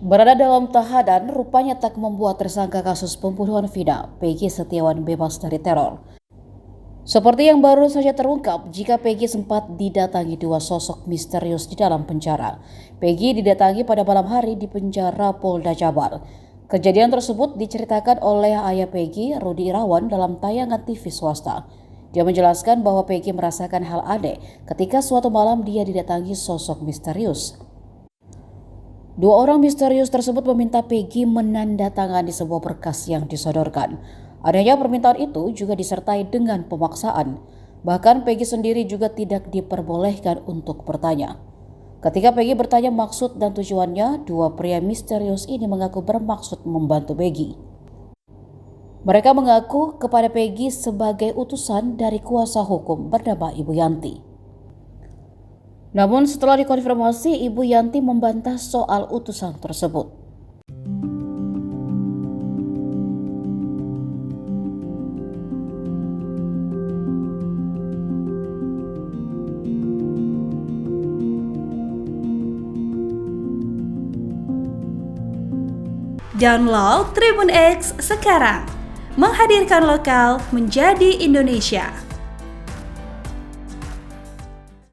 Berada dalam tahanan rupanya tak membuat tersangka kasus pembunuhan Vina, Peggy Setiawan bebas dari teror. Seperti yang baru saja terungkap, jika Peggy sempat didatangi dua sosok misterius di dalam penjara. Peggy didatangi pada malam hari di penjara Polda Jabar. Kejadian tersebut diceritakan oleh ayah Peggy, Rudi Irawan, dalam tayangan TV swasta. Dia menjelaskan bahwa Peggy merasakan hal aneh ketika suatu malam dia didatangi sosok misterius. Dua orang misterius tersebut meminta Peggy menandatangani sebuah berkas yang disodorkan. Adanya permintaan itu juga disertai dengan pemaksaan. Bahkan Peggy sendiri juga tidak diperbolehkan untuk bertanya. Ketika Peggy bertanya maksud dan tujuannya, dua pria misterius ini mengaku bermaksud membantu Peggy. Mereka mengaku kepada Peggy sebagai utusan dari kuasa hukum bernama Ibu Yanti. Namun setelah dikonfirmasi, Ibu Yanti membantah soal utusan tersebut. Download Tribun X sekarang, menghadirkan lokal menjadi Indonesia.